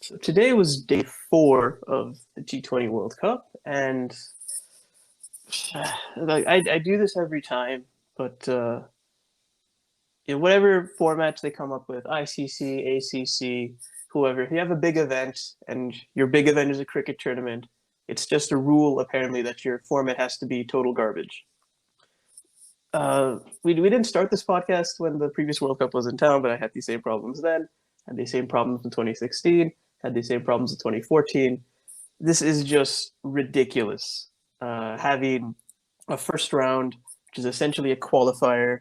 So today was day 4 of the T20 World Cup, and I do this every time, but whatever formats they come up with, ICC, ACC, whoever, if you have a big event and your big event is a cricket tournament, it's just a rule apparently that your format has to be total garbage. We didn't start this podcast when the previous World Cup was in town, but I had these same problems then, had these same problems in 2016, had these same problems in 2014. This is just ridiculous. Having a first round, which is essentially a qualifier,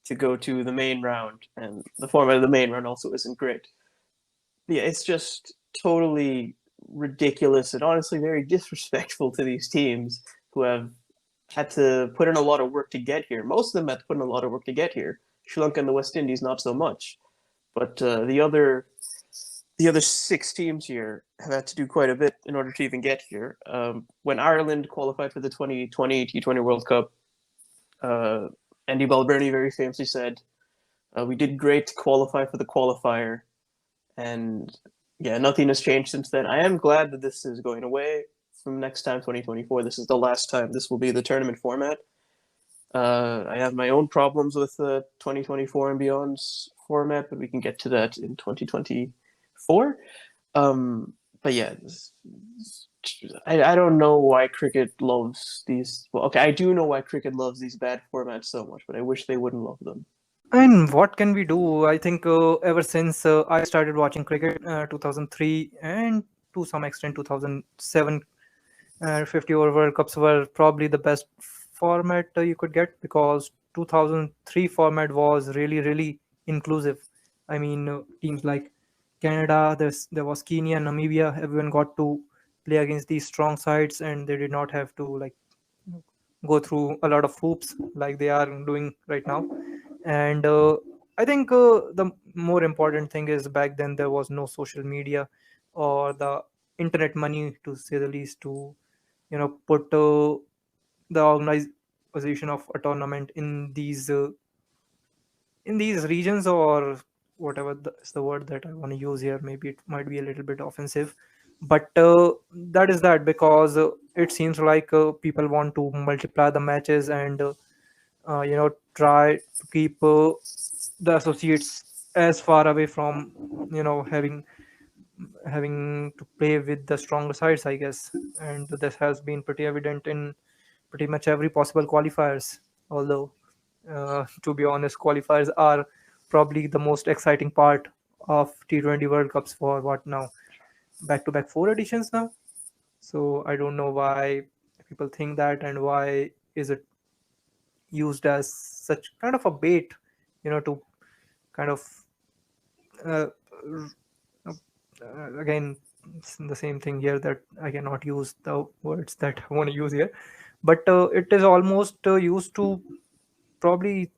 to go to the main round, and the format of the main round also isn't great. Yeah, it's just totally ridiculous and honestly very disrespectful to these teams who have had to put in a lot of work to get here. Most of them had to put in a lot of work to get here. Sri Lanka and the West Indies, not so much. But the other 6 teams here have had to do quite a bit in order to even get here. When Ireland qualified for the 2020 T20 World Cup, Andy Balbirnie very famously said, "We did great to qualify for the qualifier," and yeah, nothing has changed since then. I am glad that this is going away from next time, 2024. This is the last time this will be the tournament format. I have my own problems with the 2024 and beyond's format, but we can get to that in 2024. But yeah, I don't know why cricket loves these. Well, okay, I do know why cricket loves these bad formats so much, but I wish they wouldn't love them. And what can we do? I think ever since I started watching cricket, 2003 and to some extent 2007, 50 over World Cups were probably the best format you could get, because 2003 format was really inclusive. I mean, teams like Canada, there was Kenya, Namibia, everyone got to play against these strong sides, and they did not have to like go through a lot of hoops like they are doing right now. And I think the more important thing is, back then there was no social media or the internet money, to say the least, to put the organization of a tournament in these regions, or whatever is the word that I want to use here. Maybe it might be a little bit offensive, but that is that, because it seems like people want to multiply the matches and try to keep the associates as far away from having to play with the stronger sides, I guess. And this has been pretty evident in pretty much every possible qualifiers. Although, to be honest, qualifiers are probably the most exciting part of T20 World Cups for what now? Back to back 4 editions now. So I don't know why people think that, and why is it used as such kind of a bait, to kind of uh, again, it's the same thing here, that I cannot use the words that I want to use here, but it is almost used to probably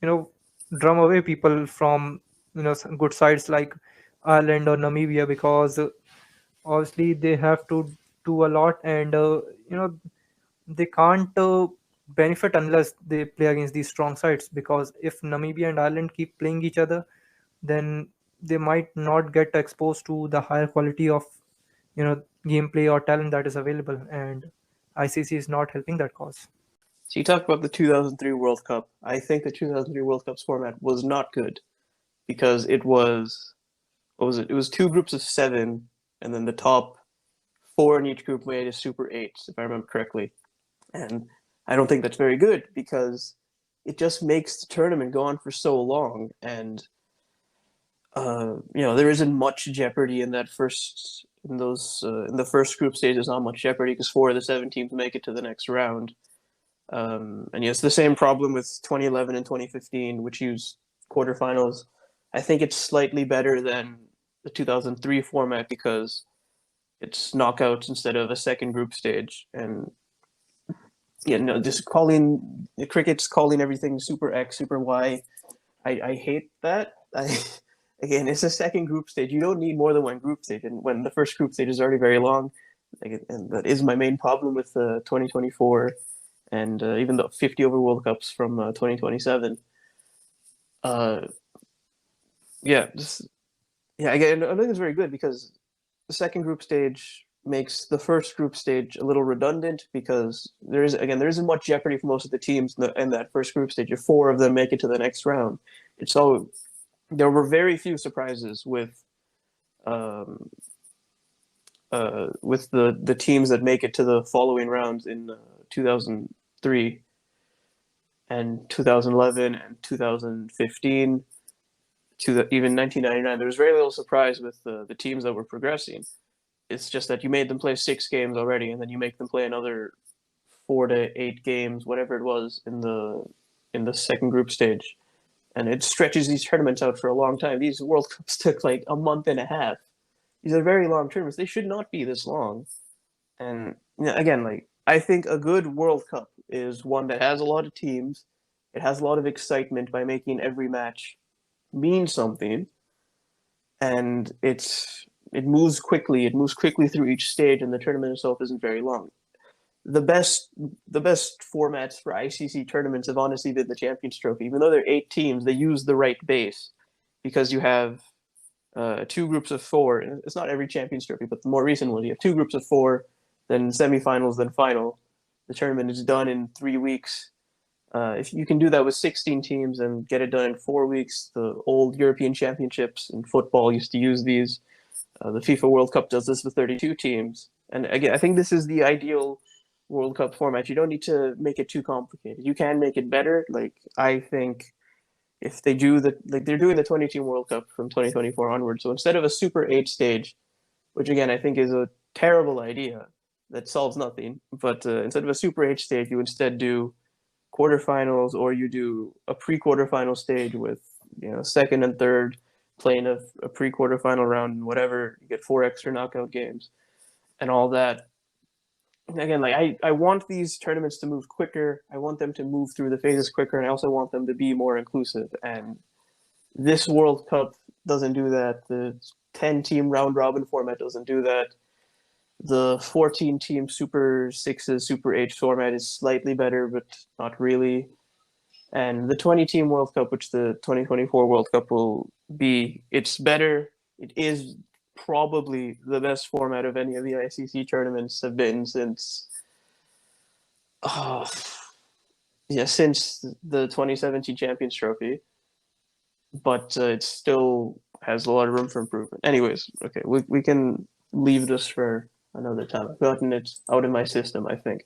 you know drum away people from some good sides like Ireland or Namibia, because obviously they have to do a lot, and they can't benefit unless they play against these strong sides, because if Namibia and Ireland keep playing each other, then they might not get exposed to the higher quality of gameplay or talent that is available, and ICC is not helping that cause. So you talk about the 2003 World Cup. I think the 2003 World Cup's format was not good because it was, what was it? It was 2 groups of 7, and then the top 4 in each group made a Super 8, if I remember correctly. And I don't think that's very good because it just makes the tournament go on for so long, and there isn't much jeopardy in that first in those in the first group stage. There's not much jeopardy because 4 of the 7 teams make it to the next round. And yes, the same problem with 2011 and 2015, which used quarterfinals. I think it's slightly better than the 2003 format because it's knockouts instead of a second group stage. And just calling the cricket's calling everything Super X, Super Y. I hate that. Again, it's a second group stage. You don't need more than one group stage, and when the first group stage is already very long, and that is my main problem with 2024 and even the 50 over World Cups from 2027. Yeah, Yeah, again, I think it's very good because the second group stage makes the first group stage a little redundant because there isn't much jeopardy for most of the teams in that first group stage. If four of them make it to the next round, it's so there were very few surprises um, with the teams that make it to the following rounds in 2003 and 2011 and 2015 even 1999. There was very little surprise with the teams that were progressing. It's just that you made them play 6 games already, and then you make them play another 4 to 8 games, whatever it was, in the second group stage, and it stretches these tournaments out for a long time. These World Cups took like a month and a half. These are very long tournaments. They should not be this long. And again, like I think a good World Cup is one that has a lot of teams. It has a lot of excitement by making every match mean something, and it moves quickly. It moves quickly through each stage, and the tournament itself isn't very long. The best the best formats for ICC tournaments have honestly been the Champions Trophy. Even though they're 8 teams, they use the right base because you have 2 groups of 4. It's not every Champions Trophy, but the more recent one, you have 2 groups of 4, then semifinals, then final. The tournament is done in 3 weeks. If you can do that with 16 teams and get it done in 4 weeks, the old European Championships in football used to use these. The FIFA World Cup does this with 32 teams. And again, I think this is the ideal World Cup format. You don't need to make it too complicated. You can make it better. Like I think if they do they're doing the 20-team World Cup from 2024 onwards. So instead of a Super 8 stage, which again I think is a terrible idea that solves nothing, but instead of a Super 8 stage, you instead do quarterfinals, or you do a pre-quarterfinal stage with second and third playing a pre-quarterfinal round and whatever. You get 4 extra knockout games and all that. Again, like I want these tournaments to move quicker. I want them to move through the phases quicker, and I also want them to be more inclusive. And this World Cup doesn't do that. The 10-team round robin format doesn't do that. The 14-team Super Sixes, Super Eight format is slightly better, but not really. And the 20-team World Cup, which the 2024 World Cup will be, it's better. It is probably the best format of any of the ICC tournaments have been since, oh, yeah, since the 2017 Champions Trophy. But it still has a lot of room for improvement. Anyways, okay, we can leave this for another time. I've gotten it out of my system, I think.